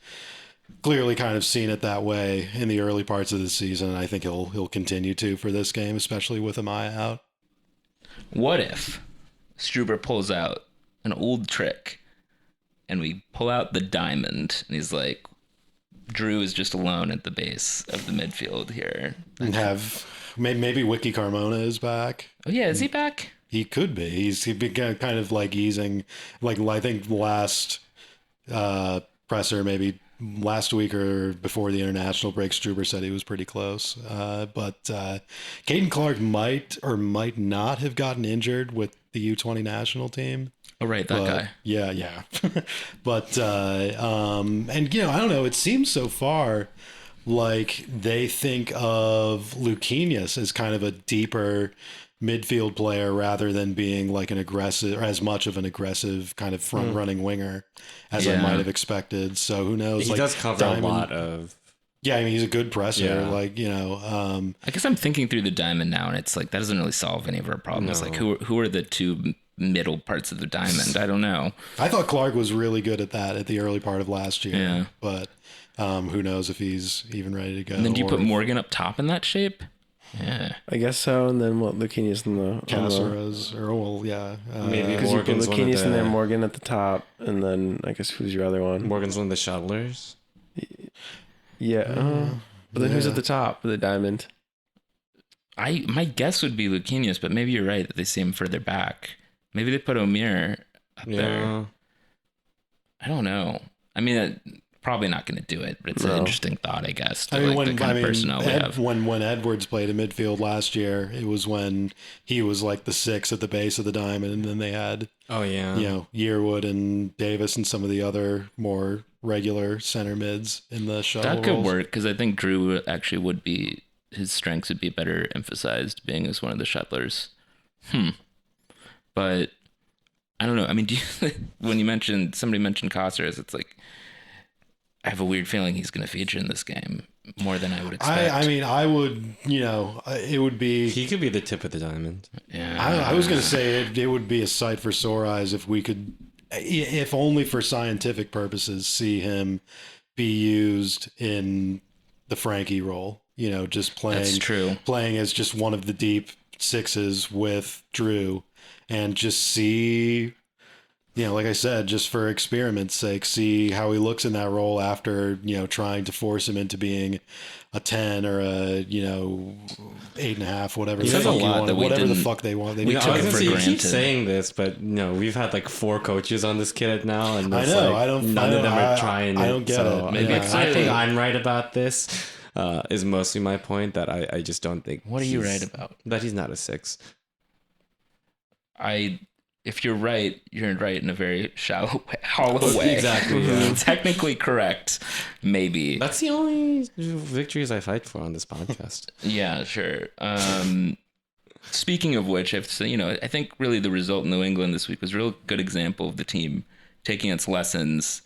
S4: clearly kind of seen it that way in the early parts of the season, and I think he'll continue to for this game, especially with Amaya out.
S3: What if Struber pulls out an old trick and we pull out the diamond and he's like, Drew is just alone at the base of the midfield here.
S4: And have maybe Wiki Carmona is back.
S3: Oh yeah, is he back?
S4: He could be. He's been kind of like easing. Like I think last presser, maybe last week or before the international break, Struber said he was pretty close. But Caden Clark might or might not have gotten injured with the U20 national team.
S3: Oh, right, that guy.
S4: Yeah. But, and, I don't know, it seems so far like they think of Luquinhas as kind of a deeper midfield player rather than being like an aggressive, or as much of an aggressive kind of front-running winger as I might have expected. So who knows?
S2: He does cover a lot of...
S4: Yeah, I mean, he's a good presser.
S2: Yeah.
S3: I guess I'm thinking through the diamond now, and it's like, that doesn't really solve any of our problems. No. Like, who are the two middle parts of the diamond? I don't know.
S4: I thought Clark was really good at that at the early part of last year. Yeah. But who knows if he's even ready to go.
S3: And then do you put Morgan up top in that shape? Yeah.
S1: I guess so. And then Luquinhas in the...
S4: Caceres,
S1: maybe because you put Luquinhas in there, Morgan at the top, and then I guess who's your other one?
S2: Morgan's one of the shuttlers.
S1: Yeah. But then who's at the top of the diamond?
S3: My guess would be Luquinhas, but maybe you're right that they see him further back. Maybe they put Omir up there. I don't know. I mean, probably not going to do it, but it's an interesting thought, I guess.
S4: When Edwards played in midfield last year, it was when he was like the 6 at the base of the diamond, and then they had Yearwood and Davis and some of the other more regular center mids in the shuttle.
S3: That could work, because I think Drew actually would be, his strengths would be better emphasized being as one of the shuttlers. But I don't know. I mean, when somebody mentioned Caceres, it's like, I have a weird feeling he's going to feature in this game more than I would expect.
S4: I mean, I would, it would be...
S2: He could be the tip of the diamond.
S4: Yeah. I was going to say it would be a sight for sore eyes if we could, if only for scientific purposes, see him be used in the Frankie role. Just playing...
S3: That's true.
S4: Playing as just one of the deep 6s with Drew. And just see, like I said, just for experiment's sake, see how he looks in that role after, trying to force him into being a 10 or a, 8.5, whatever.
S3: He says a lot that
S4: whatever the fuck they want.
S3: We took it for granted.
S2: You keep saying this, but we've had like 4 coaches on this kid now, and
S4: I know.
S2: None of them are trying.
S4: I don't get it.
S3: Maybe
S2: I think I'm right about this. Is mostly my point, that I just don't think.
S3: What are you right about?
S2: That he's not a 6.
S3: If you're right in a very hollow way.
S2: Exactly. Yeah.
S3: Technically correct, maybe.
S2: That's the only victories I fight for on this podcast.
S3: Yeah, sure. Speaking of which, I think really the result in New England this week was a real good example of the team taking its lessons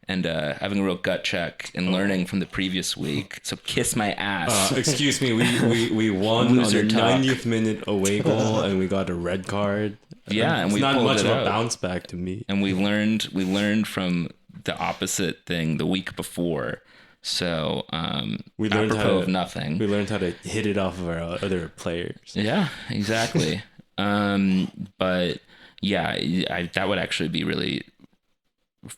S3: and having a real gut check and learning from the previous week. So kiss my ass.
S2: Excuse me, we won on
S3: Loser
S2: the
S3: talk.
S2: 90th minute away goal, and we got a red card.
S3: Yeah, and
S2: it's
S3: we
S2: not
S3: pulled
S2: much
S3: it
S2: of a
S3: out.
S2: bounce back to me.
S3: And we learned from the opposite thing the week before. So
S2: We learned
S3: apropos of nothing.
S2: We learned how to hit it off of our other players.
S3: Yeah, exactly. But yeah, that would actually be really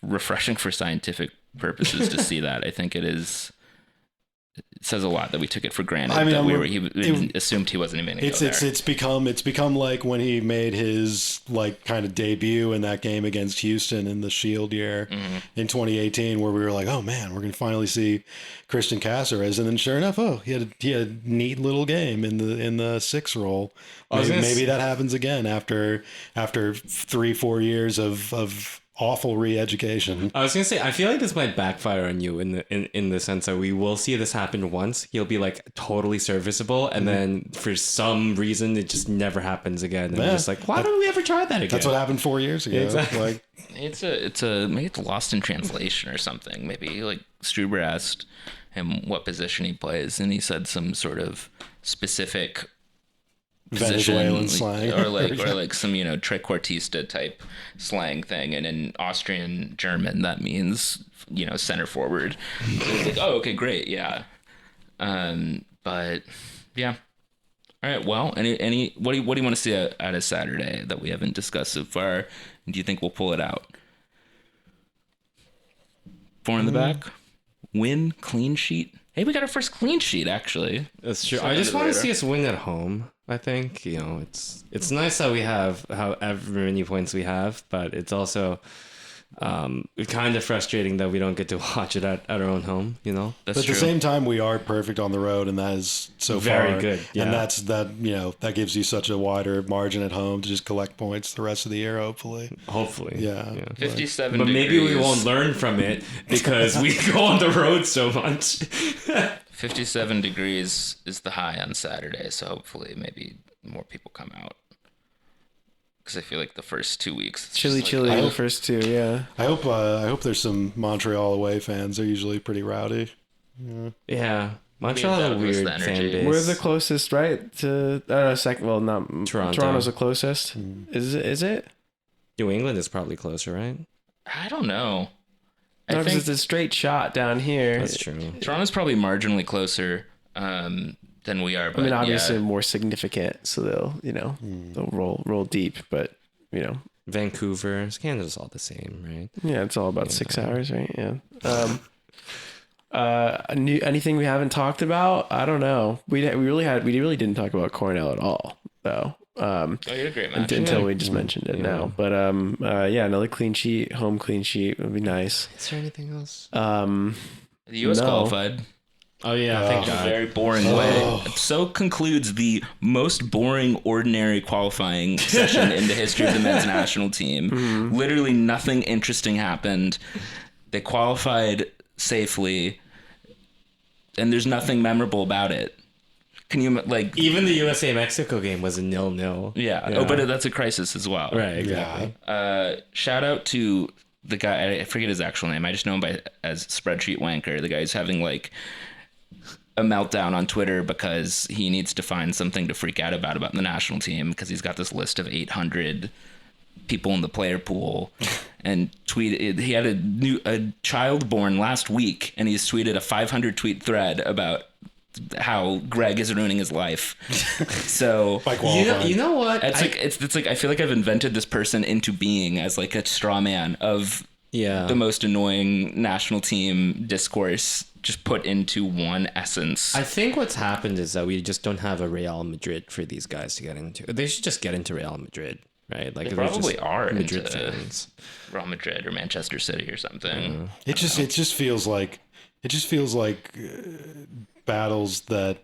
S3: refreshing for scientific purposes to see that. I think it says a lot that we took it for granted.
S4: I mean,
S3: that he assumed he wasn't even going to go there.
S4: It's become like when he made his like kind of debut in that game against Houston in the Shield year in 2018, where we were like, oh man, we're going to finally see Christian Cáceres, and then sure enough, he had a neat little game in the 6 role. Maybe that happens again after 3-4 years of awful re-education.
S2: I was gonna say, I feel like this might backfire on you in the sense that we will see this happen once. He'll be like totally serviceable, and then for some reason it just never happens again. And
S4: Yeah.
S2: just like, why don't we ever try that again?
S4: That's what happened 4 years ago.
S2: Exactly.
S4: Like,
S3: Maybe it's lost in translation or something. Maybe like Struber asked him what position he plays, and he said some sort of specific position,
S4: Venezuelan slang,
S3: or like some trequartista type slang thing, and in Austrian German that means center forward. So it's like, oh, okay, great, yeah. But yeah, all right. Well, any what do you want to see out of Saturday that we haven't discussed so far? Do you think we'll pull it out? 4 in the back, win, clean sheet. Hey, we got our first clean sheet actually.
S2: That's true. I just want to see us win at home. I think it's nice that we have however many points we have, but it's also kind of frustrating that we don't get to watch it at our own home.
S3: That's
S4: but at
S3: true.
S4: the same time, we are perfect on the road, and that is so
S2: Very
S4: far
S2: good, yeah.
S4: And that gives you such a wider margin at home to just collect points the rest of the year, hopefully.
S2: Hopefully,
S4: Yeah.
S3: 57
S2: But
S3: degrees.
S2: maybe we won't learn from it because we go on the road so much.
S3: 57 degrees is the high on Saturday, so hopefully maybe more people come out. Because I feel like the first 2 weeks, it's
S1: Chilly
S3: just like,
S1: the first 2, yeah.
S4: I hope there's some Montreal away fans. They're usually pretty rowdy.
S2: Yeah, Montreal has a
S3: That was
S2: weird
S3: the energy.
S2: fan base.
S1: We're the closest, right? To second. Well, not
S2: Toronto.
S1: Toronto's the closest. Is it?
S2: New England is probably closer, right?
S3: I don't know.
S1: No,
S3: I
S1: because
S3: think
S1: it's a straight shot down here.
S2: That's true.
S3: Toronto's probably marginally closer than we are. But
S1: I mean, obviously
S3: yeah.
S1: more significant, so they'll roll deep. But
S2: Vancouver, Canada's all the same, right?
S1: yeah, it's all about 6 hours, right? Yeah. Anything we haven't talked about? I don't know. We really didn't talk about Cornell at all, though.
S3: Oh, you had a great match.
S1: Until we just mentioned it now. But another clean sheet, home clean sheet would be nice.
S2: Is there anything else?
S3: The U.S.
S1: No.
S3: qualified.
S2: Oh yeah, thank
S3: In a
S2: God.
S3: very boring way. So concludes the most boring, ordinary qualifying session in the history of the men's national team. Literally nothing interesting happened. They qualified safely, and there's nothing memorable about it. Can you
S2: Even the USA Mexico game was a 0-0.
S3: Yeah. Oh, but that's a crisis as well.
S2: Right, exactly.
S3: Shout out to the guy. I forget his actual name. I just know him as Spreadsheet Wanker. The guy who's having a meltdown on Twitter because he needs to find something to freak out about the national team, because he's got this list of 800 people in the player pool, and tweeted he had a child born last week, and he's tweeted a 500 tweet thread about how Greg is ruining his life. So
S2: You know what?
S3: it's like I feel like I've invented this person into being as a straw man of the most annoying national team discourse, just put into one essence.
S2: I think what's happened is that we just don't have a Real Madrid for these guys to get into. They should just get into Real Madrid, right? Like
S3: They
S2: they're
S3: probably
S2: just
S3: are
S2: Madrid
S3: into
S2: fans.
S3: Real Madrid or Manchester City or something.
S4: It just feels like battles that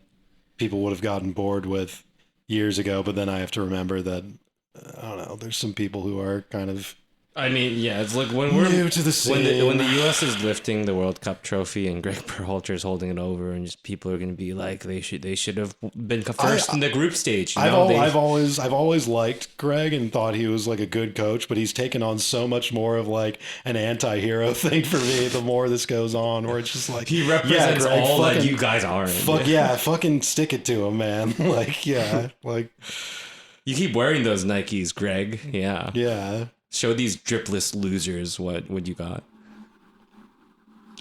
S4: people would have gotten bored with years ago. But then I have to remember that I don't know. There's some people who are kind of
S2: I mean, yeah, it's like when we're
S4: New to the scene.
S2: when the U.S. is lifting the World Cup trophy and Greg Berhalter is holding it over, and just people are going to be like, they should have been first in the group stage.
S4: I've always liked Greg and thought he was like a good coach, but he's taken on so much more of like an anti-hero thing for me. The more this goes on, where it's just like
S2: he represents
S4: Greg,
S2: all that
S4: fucking-
S2: you guys aren't.
S4: fucking stick it to him, man. Like, yeah, like,
S2: You keep wearing those Nikes, Greg. Yeah.
S4: yeah.
S2: Show these dripless losers what you got.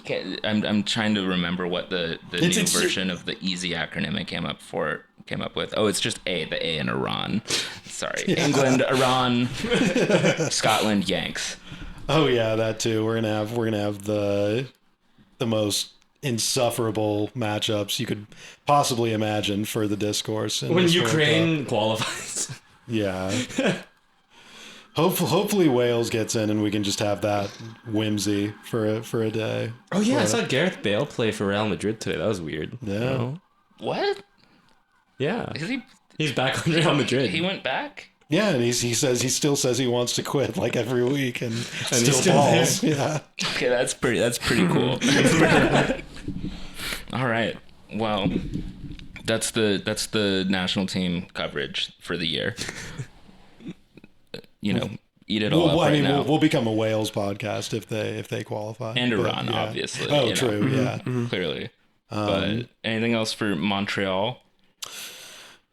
S3: Okay, I'm trying to remember what the new
S4: It's-
S3: version of the easy acronym I came up with. Oh, it's just A, the A in Iran. Sorry. England, Iran, Scotland, Yanks.
S4: Oh yeah, that too. We're gonna have the most insufferable matchups you could possibly imagine for the discourse. in
S2: When
S4: this World
S2: Ukraine
S4: Cup.
S2: qualifies.
S4: Yeah. Hopefully Wales gets in and we can just have that whimsy for a day.
S2: Oh yeah, I saw Gareth Bale play for Real Madrid today. That was weird.
S4: Yeah.
S2: You know?
S3: What?
S2: Yeah.
S3: Is he?
S2: He's back on Real Madrid.
S3: He went back?
S4: Yeah, and he still says he wants to quit like every week and
S2: he's
S4: still
S2: still
S4: balls. Yeah.
S3: Okay, that's pretty cool. All right. Well, that's the national team coverage for the year. You know, eat it all up right now.
S4: We'll become a Wales podcast if they qualify.
S3: And
S4: But,
S3: Iran,
S4: yeah.
S3: obviously.
S4: Oh,
S3: you know,
S4: true. Yeah.
S3: clearly. But anything else for Montreal?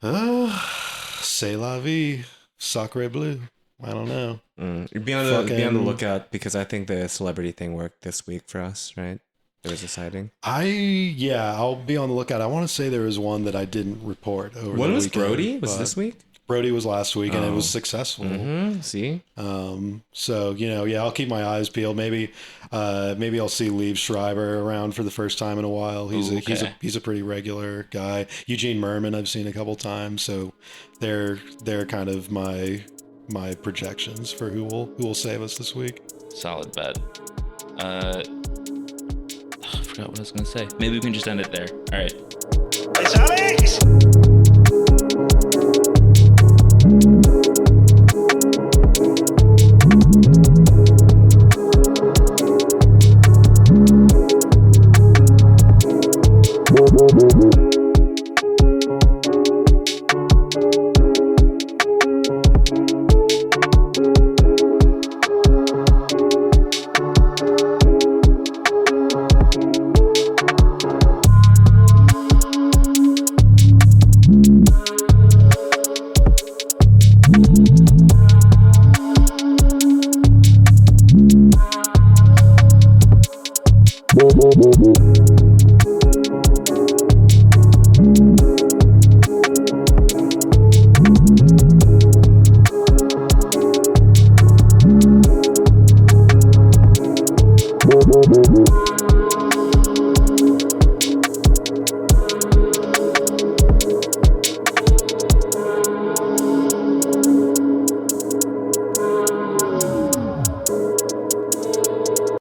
S4: C'est la vie, sacre bleu. I don't know.
S2: Be on the lookout because I think the celebrity thing worked this week for us, right? There was a sighting.
S4: I'll be on the lookout. I want to say there was one that I didn't report over.
S2: When
S4: the
S2: was
S4: weekend,
S2: Brody? Was
S4: but
S2: this week?
S4: Brody was last week, and it was successful.
S2: See?
S4: So I'll keep my eyes peeled. Maybe I'll see Liev Schreiber around for the first time in a while. He's a pretty regular guy. Eugene Merman I've seen a couple times. So they're kind of my projections for who will save us this week.
S3: Solid bet. I forgot what I was going to say. Maybe we can just end it there. All right.
S5: It's Alex!